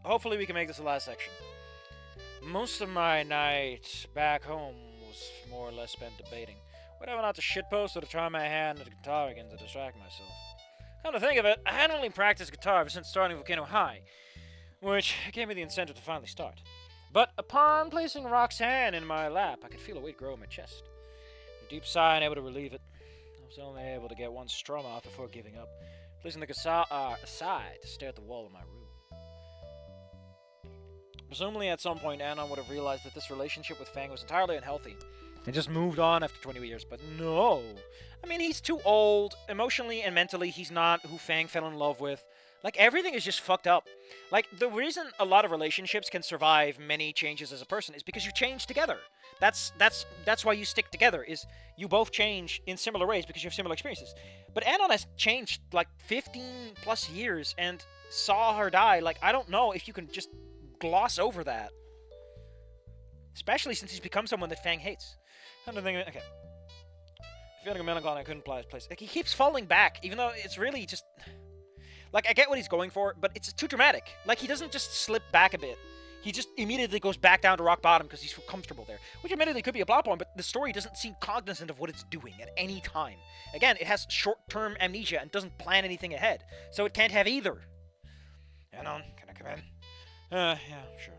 hopefully we can make this the last section. Most of my night back home was more or less spent debating whether or not to shitpost or to try my hand at the guitar again to distract myself. Come to think of it, I hadn't only practiced guitar ever since starting Volcano High, which gave me the incentive to finally start. But upon placing Roxanne in my lap, I could feel a weight grow in my chest. A deep sigh, unable to relieve it. I was only able to get one strum off before giving up, placing the guitar aside to stare at the wall of my room. Presumably at some point, Anon would have realized that this relationship with Fang was entirely unhealthy and just moved on after 20 years, but no. I mean, he's too old. Emotionally and mentally, he's not who Fang fell in love with. Like, everything is just fucked up. Like, the reason a lot of relationships can survive many changes as a person is because you change together. That's why you stick together, is you both change in similar ways because you have similar experiences. But Anon has changed, like, 15 plus years and saw her die. Like, I don't know if you can just gloss over that. Especially since he's become someone that Fang hates. I'm thinking, okay. Feeling a melancholy, I couldn't apply his place. Like, he keeps falling back, even though it's really just... Like, I get what he's going for, but it's too dramatic. Like, he doesn't just slip back a bit. He just immediately goes back down to rock bottom because he's so comfortable there. Which admittedly could be a plot point, but the story doesn't seem cognizant of what it's doing at any time. Again, it has short-term amnesia and doesn't plan anything ahead. So it can't have either. Anon, can I come in? Yeah, sure.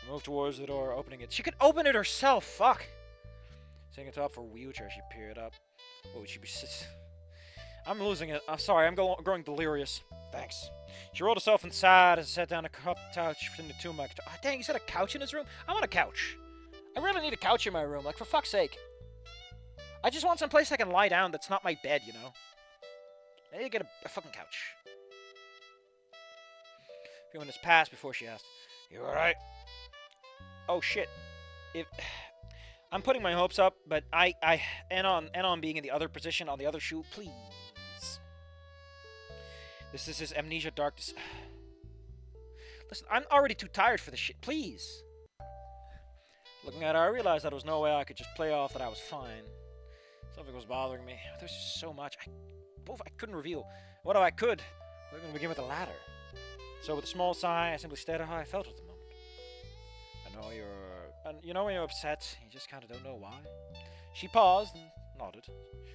I moved towards the door, opening it. She could open it herself, fuck! Sitting atop her wheelchair, she peered up. What would she be... I'm losing it. I'm sorry, I'm growing delirious. Thanks. She rolled herself inside as I sat down on a couch between the two of my... Oh, dang, you said a couch in his room? I want a couch. I really need a couch in my room, like, for fuck's sake. I just want some place I can lie down that's not my bed, you know? I need to get a fucking couch. A few minutes passed before she asked, "You alright?" Oh, shit. I'm putting my hopes up, but Anon being in the other position on the other shoe, please. This is his amnesia darkness. Listen, I'm already too tired for this shit, please. Looking at her, I realized that there was no way I could just play off that I was fine. Something was bothering me. There's just so much. I couldn't reveal. What if I could? We're going to begin with the latter. So with a small sigh, I simply stared at how I felt at the moment. You know when you're upset, you just kind of don't know why. She paused and nodded.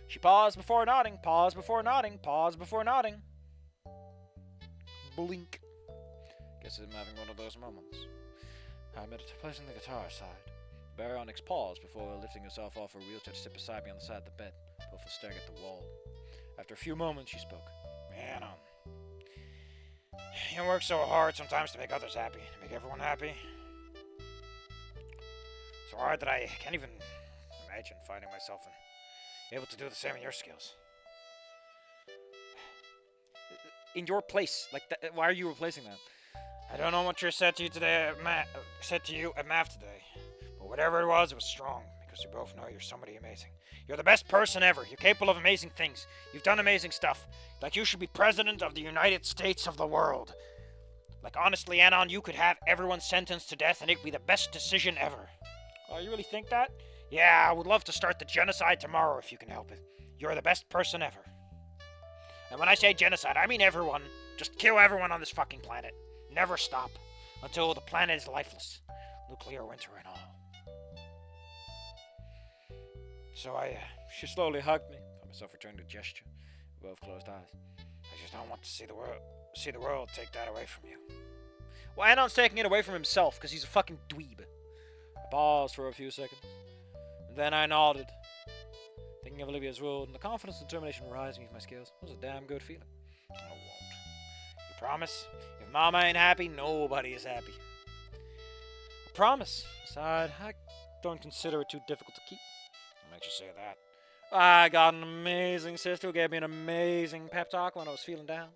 She paused before nodding, paused before nodding, paused before nodding. Blink. Guess I'm having one of those moments. I admitted to placing the guitar aside. Baryonyx paused before lifting herself off her wheelchair to sit beside me on the side of the bed, both were staring at the wall. After a few moments, she spoke. Man, you work so hard sometimes to make others happy, to make everyone happy. So hard that I can't even imagine finding myself able to do the same in your skills. In your place, like, why are you replacing that? I don't know what you said to you today. Said to you at math today, but whatever it was strong. Because you both know you're somebody amazing. You're the best person ever. You're capable of amazing things. You've done amazing stuff. Like, you should be president of the United States of the world. Like, honestly, Anon, you could have everyone sentenced to death and it'd be the best decision ever. Oh, you really think that? Yeah, I would love to start the genocide tomorrow if you can help it. You're the best person ever. And when I say genocide, I mean everyone. Just kill everyone on this fucking planet. Never stop. Until the planet is lifeless. Nuclear winter and all. So she slowly hugged me. Found myself returning the gesture. We both closed eyes. I just don't want to see the world take that away from you. Well, Anon's taking it away from himself because he's a fucking dweeb. I paused for a few seconds. And then I nodded. Thinking of Olivia's world, and the confidence and determination rising with my skills was a damn good feeling. I won't. You promise? If Mama ain't happy, nobody is happy. I promise. Aside, I don't consider it too difficult to keep. What makes you say that? I got an amazing sister who gave me an amazing pep talk when I was feeling down.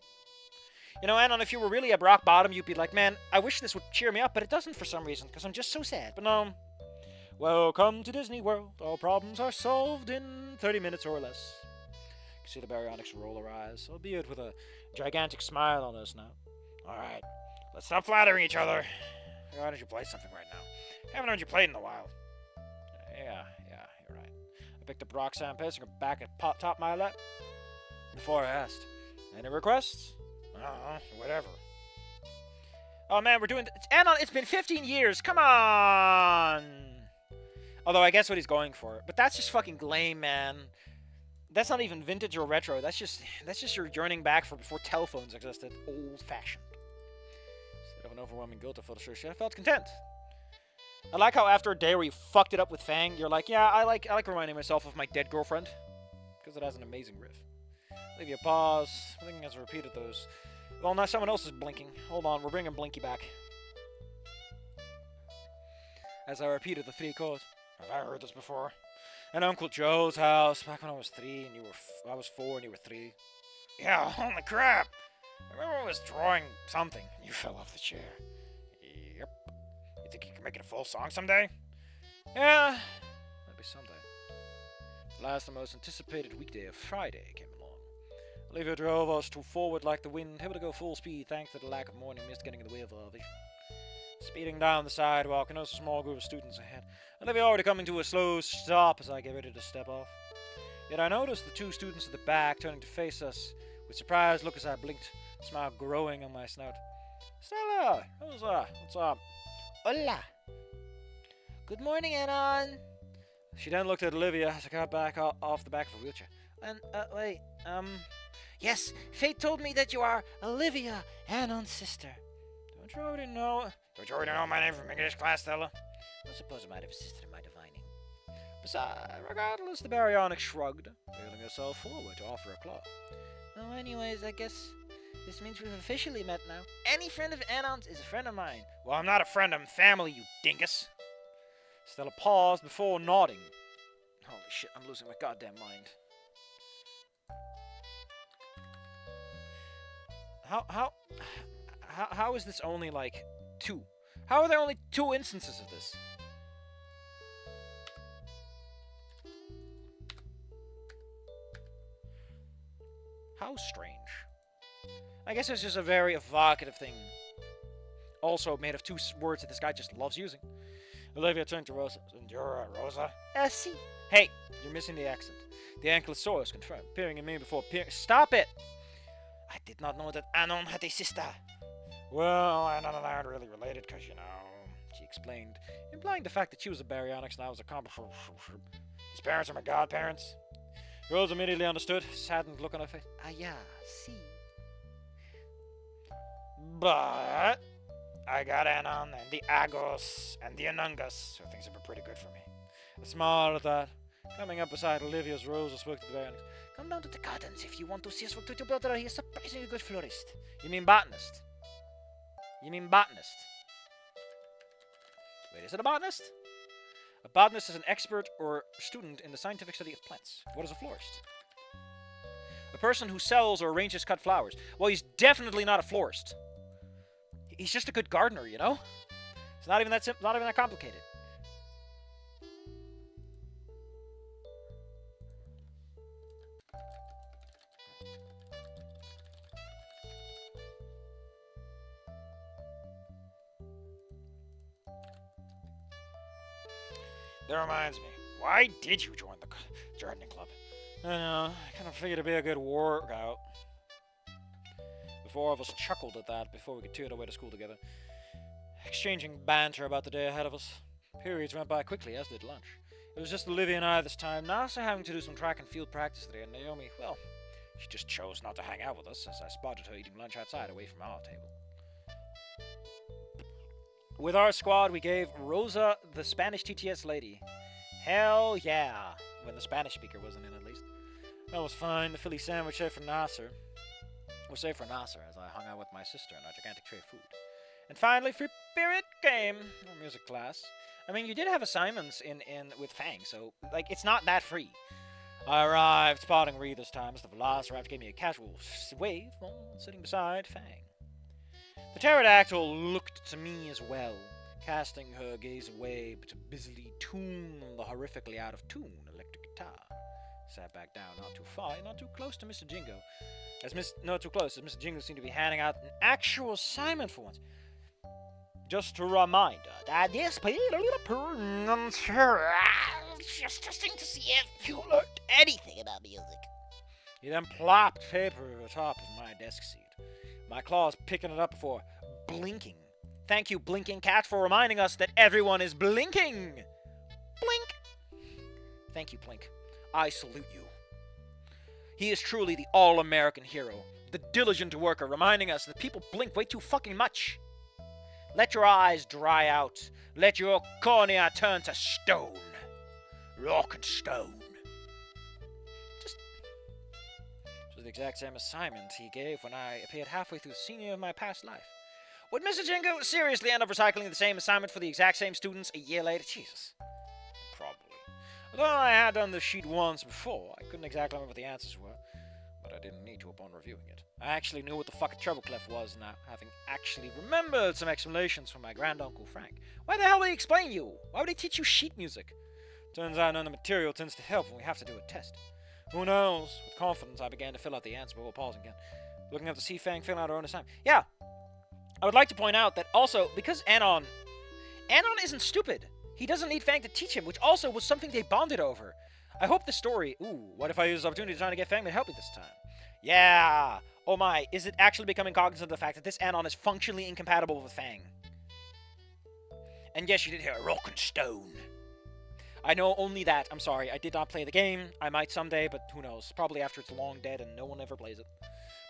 You know, Anon, if you were really at rock bottom, you'd be like, man, I wish this would cheer me up, but it doesn't for some reason, because I'm just so sad. But no. Welcome to Disney World. All problems are solved in 30 minutes or less. You can see the Baryonyx roll her eyes, albeit with a gigantic smile on us now. Alright, let's stop flattering each other. Why don't you play something right now? I haven't heard you play in a while. Yeah, you're right. I picked up Roxanne, placing her back at top my lap. Before I asked, any requests? Whatever. Oh man, we're doing... Anon, it's been 15 years. Come on. Although I guess what he's going for. But that's just fucking lame, man. That's not even vintage or retro. That's just your yearning back for before telephones existed. Old-fashioned. Instead of an overwhelming guilt, I felt sure shit. I felt content. I like how after a day where you fucked it up with Fang, you're like, yeah, I like reminding myself of my dead girlfriend. Because it has an amazing riff. Leave you a pause. I think he has repeated those. Well, now someone else is blinking. Hold on, we're bringing Blinky back. As I repeated the 3 chords. Have I heard this before? At Uncle Joe's house, back when I was 3 and I was 4 and you were 3. Yeah, holy crap! I remember I was drawing something. You fell off the chair. Yep. You think you can make it a full song someday? Yeah, maybe someday. Last, the most anticipated weekday of Friday came along. Olivia drove us forward like the wind, able to go full speed thanks to the lack of morning mist getting in the way of our vision. Speeding down the sidewalk, and there was a small group of students ahead. Olivia already coming to a slow stop as I get ready to step off. Yet I noticed the 2 students at the back turning to face us with surprised look as I blinked, a smile growing on my snout. Stella! Rosa! What's up? Hola! Good morning, Anon! She then looked at Olivia as I got back off the back of her wheelchair. And, wait, yes, Fate told me that you are Olivia, Anon's sister. Don't you already know my name from English class, Stella? I suppose I might have assisted in my divining. Besides, regardless, the baryonyx shrugged, wheeling herself forward to offer a claw. Oh, anyways, I guess this means we've officially met now. Any friend of Anon's is a friend of mine. Well, I'm not a friend, I'm family, you dingus. Stella paused before nodding. Holy shit, I'm losing my goddamn mind. How is this only, like, 2? How are there only 2 instances of this? How strange. I guess it's just a very evocative thing. Also made of 2 words that this guy just loves using. Olivia turned to Rosa. You're Rosa? Si. Hey, you're missing the accent. The ankylosaurus confirmed, peering at me before peering. Stop it! I did not know that Anon had a sister. Well, Anon and I aren't really related, because, you know, she explained, implying the fact that she was a baryonyx and I was a combo. His parents are my godparents. Rose immediately understood, saddened look on her face. Ah, yeah, see. But I got Anon and the Agos and the Anungus, so things have been pretty good for me. I smiled at that. Coming up beside Olivia's, Rosa spoke to the baryonyx. Come down to the gardens if you want to see us work with your brother. He's a surprisingly good florist. You mean botanist? You mean botanist? Wait, is it a botanist? A botanist is an expert or student in the scientific study of plants. What is a florist? A person who sells or arranges cut flowers. Well, he's definitely not a florist. He's just a good gardener, you know? It's not even that simple, not even that complicated. That reminds me, why did you join the gardening club? I know, I kind of figured it'd be a good workout. The 4 of us chuckled at that before we could toot our way to school together, exchanging banter about the day ahead of us. Periods went by quickly, as did lunch. It was just Olivia and I this time, Nasa having to do some track and field practice today, and Naomi, well, she just chose not to hang out with us, as I spotted her eating lunch outside away from our table. With our squad, we gave Rosa the Spanish TTS lady. Hell yeah, when the Spanish speaker wasn't in, at least. That was fine. The Philly sandwich saved for Nasser. Was saved for Nasser as I hung out with my sister in our gigantic tray of food. And finally, Free Spirit Game, our music class. I mean, you did have assignments in with Fang, so, like, it's not that free. I arrived, spotting Ree this time, as the Velociraptor gave me a casual wave while sitting beside Fang. The pterodactyl looked to me as well, casting her gaze away to busily tune the horrifically out-of-tune electric guitar. Sat back down, not too far, not too close to Mr. Jingo. Not too close, as Mr. Jingo seemed to be handing out an actual assignment for once. Just a reminder that this just testing to see if you learned anything about music. He then plopped paper over the top of my desk seat, my claws picking it up before blinking Thank you, Blinking Cat, for reminding us that everyone is blinking. Blink. Thank you, Blink. I salute you. He is truly the all-American hero, the diligent worker, reminding us that people blink way too fucking much. Let your eyes dry out. Let your cornea turn to stone. Rock and stone. Just the exact same assignment he gave when I appeared halfway through senior of my past life. Would Mr. Jingo seriously end up recycling the same assignment for the exact same students a year later? Jesus. Probably. Although I had done this sheet once before, I couldn't exactly remember what the answers were, but I didn't need to upon reviewing it. I actually knew what the fuck a treble clef was now, having actually remembered some explanations from my granduncle Frank. Why the hell would he explain you? Why would he teach you sheet music? Turns out none of the material tends to help when we have to do a test. Who knows? With confidence, I began to fill out the answer before pausing again, looking up to see Fang fill out her own assignment. Yeah, I would like to point out that also, because Anon isn't stupid. He doesn't need Fang to teach him, which also was something they bonded over. I hope the story... Ooh, what if I use this opportunity to try to get Fang to help me this time? Yeah! Oh my, is it actually becoming cognizant of the fact that this Anon is functionally incompatible with Fang? And yes, you did hear a rock and stone. I know only that. I'm sorry, I did not play the game. I might someday, but who knows. Probably after it's long dead and no one ever plays it.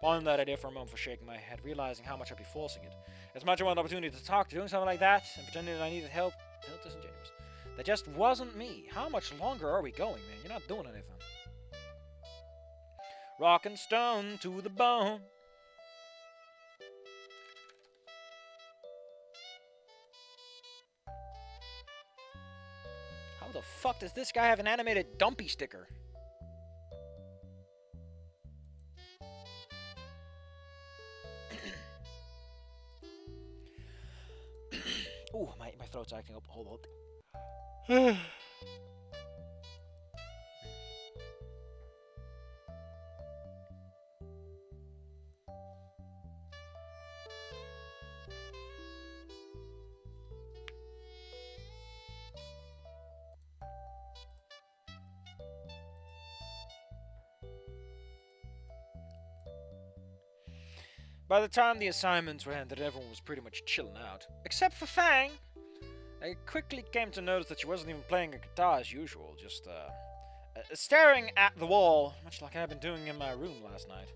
Pondering that idea for a moment for shaking my head, realizing how much I'd be forcing it. As much as I wanted an opportunity to talk, doing something like that, and pretending that I needed help, felt disingenuous. That just wasn't me. How much longer are we going, man? You're not doing anything. Rock and stone to the bone. How the fuck does this guy have an animated dumpy sticker? Ooh, my throat's acting up. Hold on. By the time the assignments were ended, everyone was pretty much chilling out. Except for Fang! I quickly came to notice that she wasn't even playing a guitar as usual, just, staring at the wall, much like I've been doing in my room last night.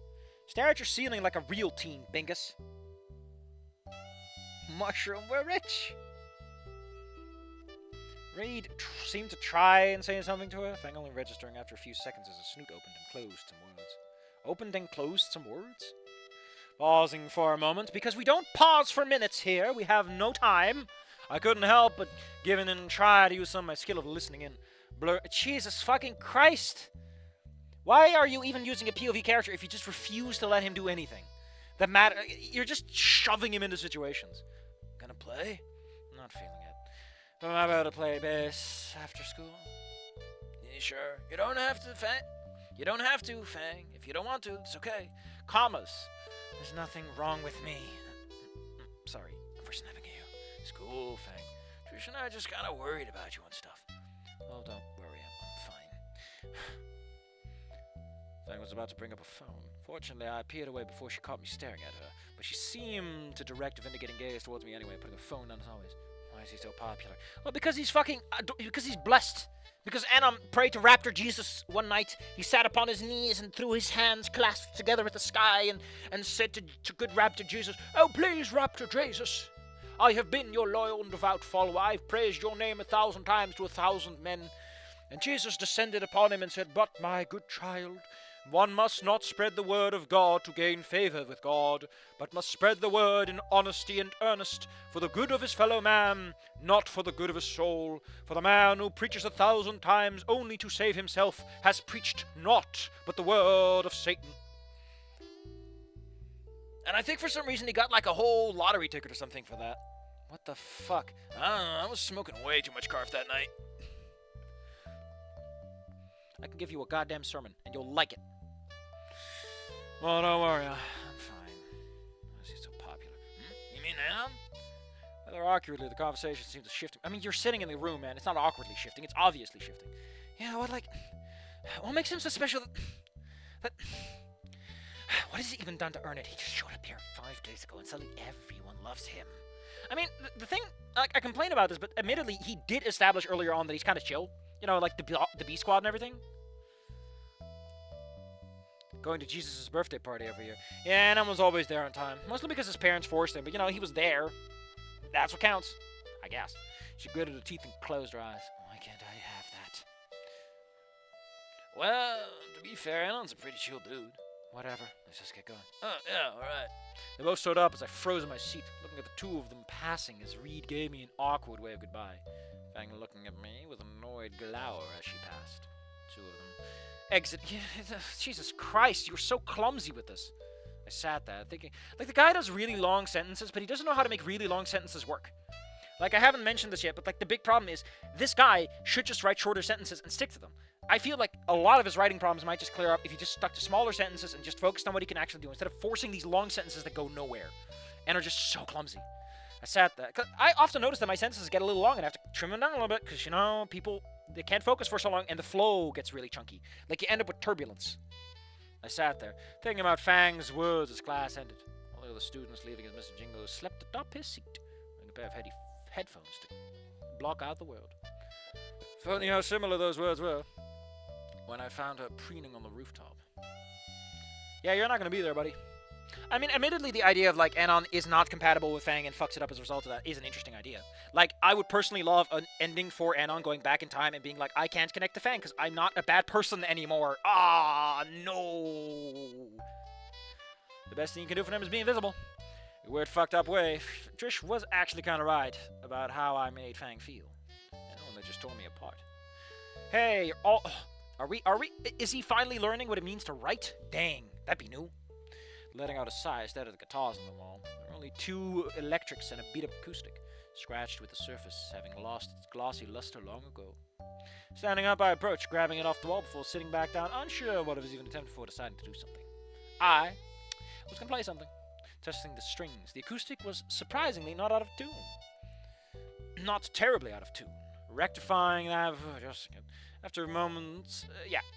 Stare at your ceiling like a real teen, Bingus. Mushroom, we're rich! Reed seemed to try and say something to her, Fang only registering after a few seconds as Snoot opened and closed some words. Opened and closed some words? Pausing for a moment, because we don't pause for minutes here, we have no time. I couldn't help but give in and try to use some of my skill of listening in. Jesus fucking Christ! Why are you even using a POV character if you just refuse to let him do anything? You're just shoving him into situations. Gonna play? Not feeling it. But I'm about to play bass after school. Yeah, sure. You don't have to, Fang. You don't have to, Fang. If you don't want to, it's okay. Commas. There's nothing wrong with me. Sorry for snapping at you. School, Fang. Trish and I are just kind of worried about you and stuff. Oh, don't worry, I'm fine. Fang was about to bring up a phone. Fortunately, I peered away before she caught me staring at her, but she seemed to direct a vindicating gaze towards me anyway, putting a phone down as always. Why is he so popular? Well, because he's because he's blessed. Because Anon prayed to Raptor Jesus one night. He sat upon his knees and threw his hands clasped together at the sky and said to good Raptor Jesus, "Oh, please, Raptor Jesus, I have been your loyal and devout follower. I've praised your name 1,000 times to 1,000 men." And Jesus descended upon him and said, "But, my good child, one must not spread the word of God to gain favor with God, but must spread the word in honesty and earnest, for the good of his fellow man, not for the good of his soul. For the man who preaches 1,000 times only to save himself has preached naught but the word of Satan." And I think for some reason he got like a whole lottery ticket or something for that. What the fuck? I don't know, I was smoking way too much carf that night. I can give you a goddamn sermon, and you'll like it. Well, don't worry, I'm fine. Why is he so popular? You mean Anon? Rather awkwardly, the conversation seems to shift. I mean, you're sitting in the room, man. It's not awkwardly shifting. It's obviously shifting. Yeah, what makes him so special that what has he even done to earn it? He just showed up here 5 days ago, and suddenly everyone loves him. I mean, I complain about this, but admittedly, he did establish earlier on that he's kind of chill. You know, like the B Squad and everything. Going to Jesus' birthday party every year. Yeah, and I was always there on time. Mostly because his parents forced him, but, you know, he was there. That's what counts, I guess. She gritted her teeth and closed her eyes. Why can't I have that? Well, to be fair, Anon's a pretty chill dude. Whatever, let's just get going. Oh, yeah, alright. They both stood up as I froze in my seat, looking at the two of them passing as Reed gave me an awkward wave goodbye. Fang looking at me with an annoyed glower as she passed. Two of them. Exit. Yeah, Jesus Christ, you were so clumsy with this. I sat there thinking, like, the guy does really long sentences, but he doesn't know how to make really long sentences work. Like, I haven't mentioned this yet, but, like, the big problem is this guy should just write shorter sentences and stick to them. I feel like a lot of his writing problems might just clear up if he just stuck to smaller sentences and just focused on what he can actually do instead of forcing these long sentences that go nowhere and are just so clumsy. I sat there. 'Cause I often notice that my sentences get a little long and I have to trim them down a little bit because, you know, people, they can't focus for so long and the flow gets really chunky. Like, you end up with turbulence. I sat there, thinking about Fang's words as class ended. All the other students, leaving as Mr. Jingo, slept atop his seat, wearing a pair of headphones to block out the world. Funny how similar those words were when I found her preening on the rooftop. Yeah, you're not going to be there, buddy. I mean, admittedly, the idea of, like, Anon is not compatible with Fang and fucks it up as a result of that is an interesting idea. Like, I would personally love an ending for Anon going back in time and being like, I can't connect to Fang because I'm not a bad person anymore. Ah, no. The best thing you can do for them is be invisible. In a weird, fucked up way, Trish was actually kind of right about how I made Fang feel. And they just tore me apart. Hey, you're all... Are we... Is he finally learning what it means to write? Dang, that'd be new. Letting out a sigh instead of the guitars on the wall. There were only two electrics and a beat-up acoustic, scratched with the surface, having lost its glossy luster long ago. Standing up, I approached, grabbing it off the wall before sitting back down, unsure what I was even attempting before deciding to do something. I was going to play something, testing the strings. The acoustic was surprisingly not out of tune. Not terribly out of tune. Rectifying that, just... After a moment,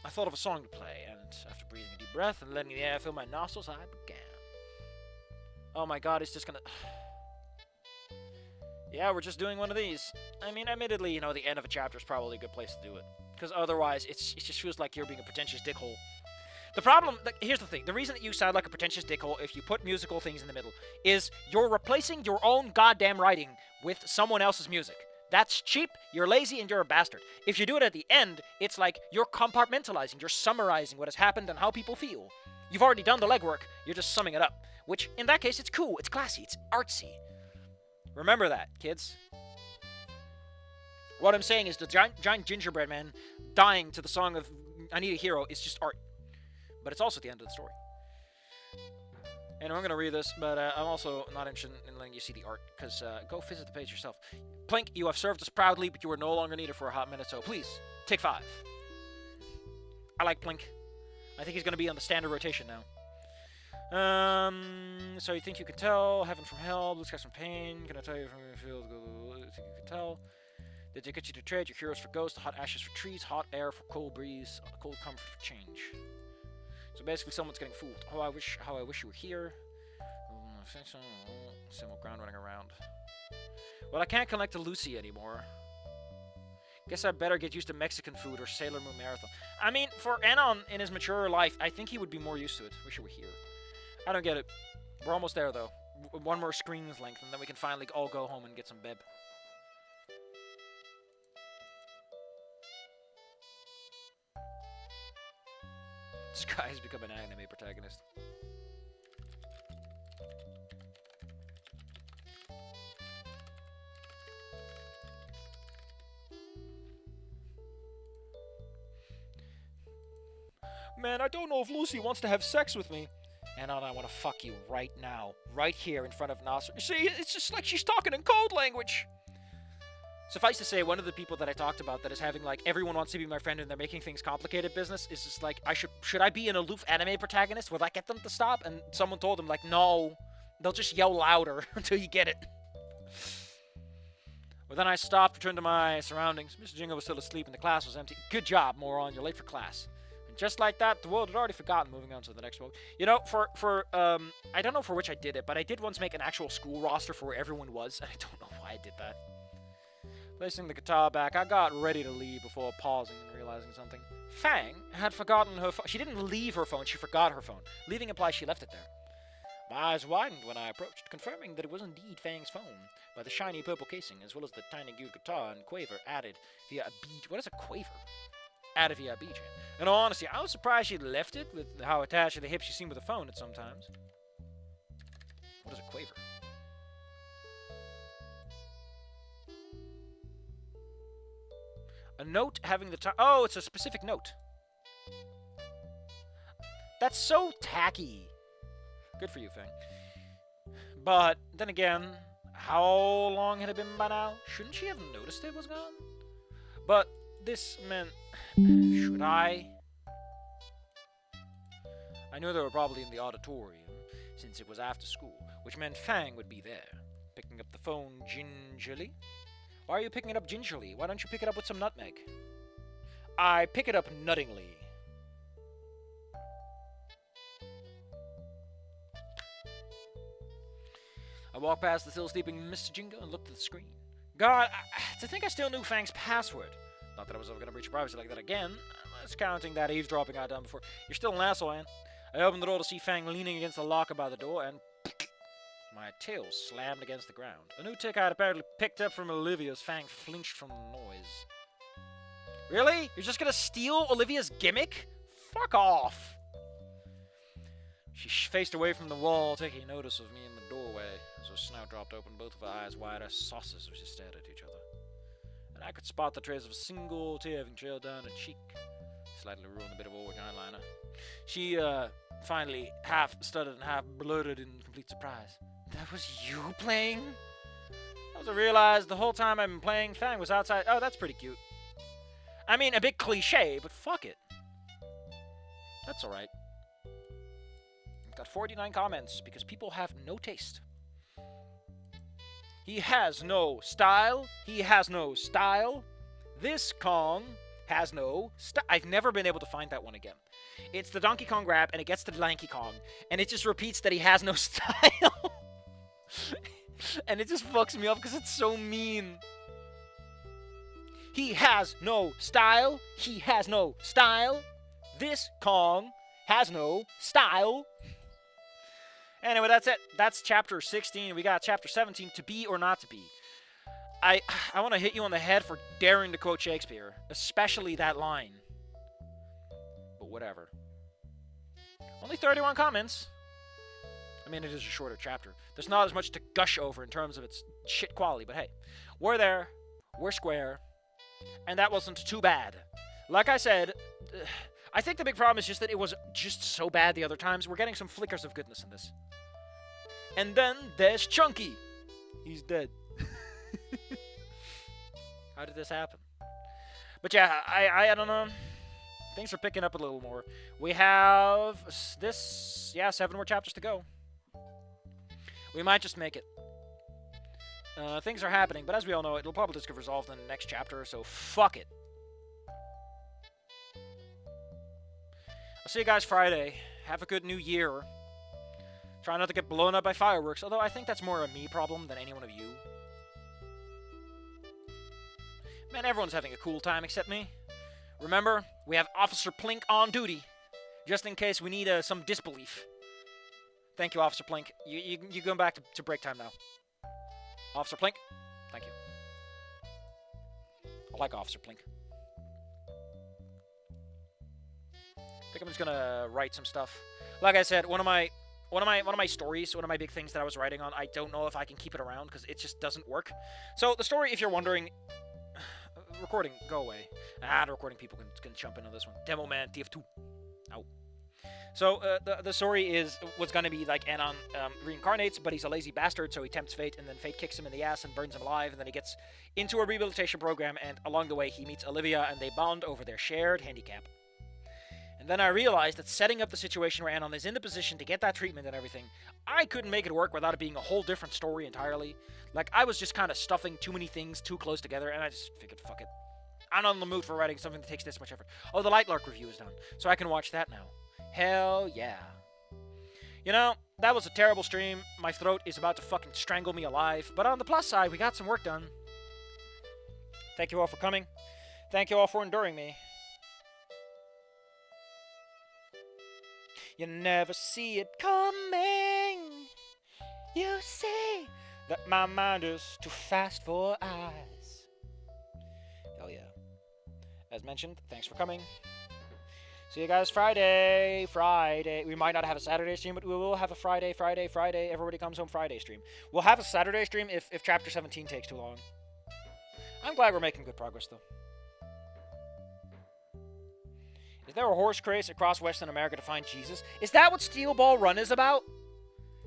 I thought of a song to play, and after breathing a deep breath and letting the air fill my nostrils, I began. Oh my god, it's just gonna... Yeah, we're just doing one of these. I mean, admittedly, you know, the end of a chapter is probably a good place to do it. Because otherwise, it just feels like you're being a pretentious dickhole. The problem, here's the thing, the reason that you sound like a pretentious dickhole if you put musical things in the middle is you're replacing your own goddamn writing with someone else's music. That's cheap, you're lazy, and you're a bastard. If you do it at the end, it's like you're compartmentalizing, you're summarizing what has happened and how people feel. You've already done the legwork, you're just summing it up. Which, in that case, it's cool, it's classy, it's artsy. Remember that, kids. What I'm saying is the giant gingerbread man dying to the song of I Need a Hero is just art. But it's also the end of the story. And I'm going to read this, but I'm also not interested in letting you see the art, because go visit the page yourself. Plink, you have served us proudly, but you are no longer needed for a hot minute, so please, take 5. I like Plink. I think he's going to be on the standard rotation now. So you think you can tell? Heaven from hell, blue skies from pain. Can I tell you from your field? You think you can tell? Did they get you to trade your heroes for ghosts, hot ashes for trees, hot air for cold breeze, cold comfort for change? So basically, someone's getting fooled. How I wish you were here. Simple ground running around. Well, I can't connect to Lucy anymore. Guess I better get used to Mexican food or Sailor Moon Marathon. I mean, for Anon in his mature life, I think he would be more used to it. Wish you were here. I don't get it. We're almost there, though. One more screen's length, and then we can finally all go home and get some beb. This guy has become an anime protagonist. Man, I don't know if Lucy wants to have sex with me. Anon, I want to fuck you right now. Right here in front of Nasser. You see, it's just like she's talking in code language. Suffice to say, one of the people that I talked about that is having, like, everyone wants to be my friend and they're making things complicated business is just like, should I be an aloof anime protagonist? Will that get them to stop? And someone told him, like, no. They'll just yell louder until you get it. Well, then I stopped, returned to my surroundings. Mr. Jingo was still asleep and the class was empty. Good job, moron. You're late for class. just like that, the world had already forgotten. Moving on to the next one. You know, I don't know for which I did it, but I did once make an actual school roster for where everyone was, and I don't know why I did that. Placing the guitar back, I got ready to leave before pausing and realizing something. Fang had forgotten her phone. She didn't leave her phone, she forgot her phone. Leaving implies she left it there. My eyes widened when I approached, confirming that it was indeed Fang's phone, by the shiny purple casing, as well as the tiny geared guitar and quaver added via a beat. What is a quaver? Added via a beat. In all honesty, I was surprised she'd left it, with how attached to the hip she seemed with the phone at some times. What is a quaver? A note having the time. Oh, it's a specific note. That's so tacky. Good for you, Fang. But then again, how long had it been by now? Shouldn't she have noticed it was gone? But this meant... Should I? I knew they were probably in the auditorium, since it was after school, which meant Fang would be there, picking up the phone gingerly. Why are you picking it up gingerly? Why don't you pick it up with some nutmeg? I pick it up nuttingly. I walked past the still sleeping Mr. Jingo and looked at the screen. God, to think I still knew Fang's password. Not that I was ever going to breach your privacy like that again. Discounting that eavesdropping I'd done before. You're still an asshole, Ann. I opened the door to see Fang leaning against the locker by the door, and my tail slammed against the ground. A new tick I had apparently picked up from Olivia's. Fang flinched from the noise. Really? You're just going to steal Olivia's gimmick? Fuck off. She faced away from the wall, taking notice of me in the doorway. As her snout dropped open, both of her eyes wide as saucers as she stared at each other. And I could spot the trace of a single tear having trailed down her cheek. Slightly ruined a bit of Warwick eyeliner. She, finally half-stuttered and half-blurted in complete surprise. That was you playing? I realized the whole time I've been playing, Fang was outside. Oh, that's pretty cute. I mean, a bit cliche, but fuck it. That's alright. Got 49 comments because people have no taste. He has no style. He has no style. This Kong has no style. I've never been able to find that one again. It's the Donkey Kong rap, and it gets to the Lanky Kong, and it just repeats that he has no style. And it just fucks me up because it's so mean. He has no style. He has no style. This Kong has no style. Anyway, that's it. That's chapter 16. We got chapter 17, to be or not to be. I want to hit you on the head for daring to quote Shakespeare, especially that line. But whatever. Only 31 comments. I mean, it is a shorter chapter. There's not as much to gush over in terms of its shit quality, but hey, we're there. We're square. And that wasn't too bad. Like I said, I think the big problem is just that it was just so bad the other times. We're getting some flickers of goodness in this. And then there's Chunky. He's dead. How did this happen? But yeah, I don't know. Things are picking up a little more. We have 7 more chapters to go. We might just make it. Things are happening, but as we all know, it'll probably just get resolved in the next chapter, so fuck it. I'll see you guys Friday. Have a good new year. Try not to get blown up by fireworks, although I think that's more a me problem than any one of you. Man, everyone's having a cool time except me. Remember, we have Officer Plink on duty, just in case we need some disbelief. Thank you, Officer Plink. You're going back to break time now. Officer Plink, thank you. I like Officer Plink. I think I'm just gonna write some stuff. Like I said, one of my stories, one of my big things that I was writing on, I don't know if I can keep it around because it just doesn't work. So the story, if you're wondering, recording, go away. The recording people can jump into this one. Demo Man, TF2. Ow. So the story was gonna be like Anon reincarnates, but he's a lazy bastard, so he tempts fate, and then fate kicks him in the ass and burns him alive, and then he gets into a rehabilitation program, and along the way he meets Olivia, and they bond over their shared handicap. And then I realized that setting up the situation where Anon is in the position to get that treatment and everything, I couldn't make it work without it being a whole different story entirely. Like, I was just kind of stuffing too many things too close together, and I just figured, fuck it. I'm not in the mood for writing something that takes this much effort. Oh, the Lightlark review is done, so I can watch that now. Hell yeah. You know, that was a terrible stream. My throat is about to fucking strangle me alive. But on the plus side, we got some work done. Thank you all for coming. Thank you all for enduring me. You never see it coming. You say that my mind is too fast for eyes. Hell yeah. As mentioned, thanks for coming. See you guys Friday. We might not have a Saturday stream, but we will have a Friday. Everybody comes home Friday stream. We'll have a Saturday stream if Chapter 17 takes too long. I'm glad we're making good progress, though. Is there a horse craze across Western America to find Jesus? Is that what Steel Ball Run is about?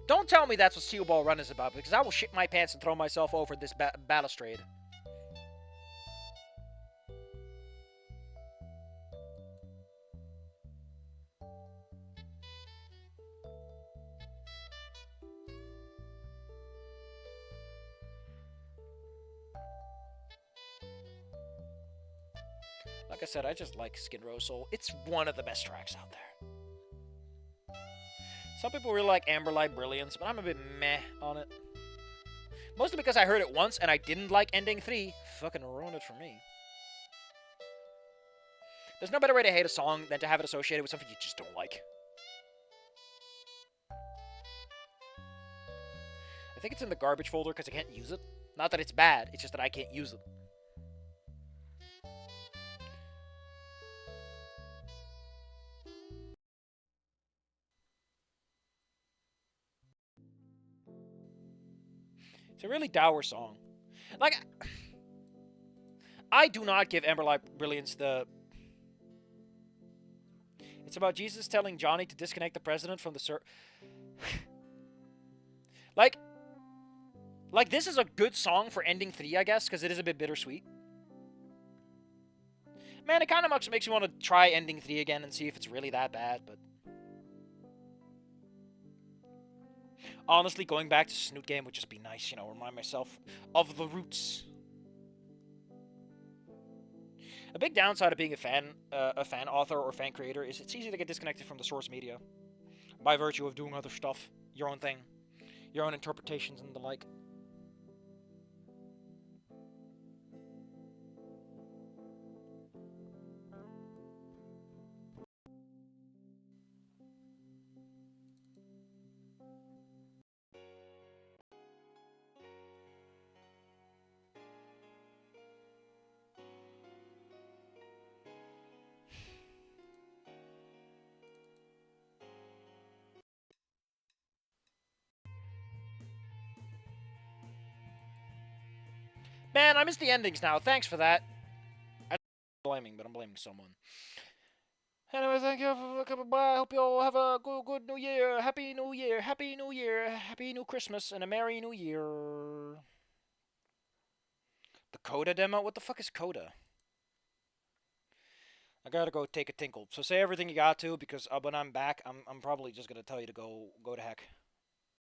Don't tell me that's what Steel Ball Run is about, because I will shit my pants and throw myself over this balustrade. Like I said, I just like Skid Row Soul. It's one of the best tracks out there. Some people really like Amberlight Brilliance, but I'm a bit meh on it. Mostly because I heard it once and I didn't like Ending 3. Fucking ruined it for me. There's no better way to hate a song than to have it associated with something you just don't like. I think it's in the garbage folder because I can't use it. Not that it's bad, it's just that I can't use it. It's a really dour song. Like, I do not give Amberlight Brilliance the... It's about Jesus telling Johnny to disconnect the president from the like, this is a good song for Ending 3, I guess, because it is a bit bittersweet. Man, it kind of makes me want to try Ending 3 again and see if it's really that bad, but... Honestly, going back to Snoot Game would just be nice, you know, remind myself of the roots. A big downside of being a fan author or fan creator is it's easy to get disconnected from the source media by virtue of doing other stuff, your own thing, your own interpretations and the like. Man, I missed the endings now. Thanks for that. I'm blaming, but I'm blaming someone. Anyway, thank you for coming by. I hope you all have a good New Year. Happy New Year. Happy New Year. Happy New Christmas and a Merry New Year. The Coda demo? What the fuck is Coda? I gotta go take a tinkle. So say everything you got to, because when I'm back, I'm probably just gonna tell you to go to heck.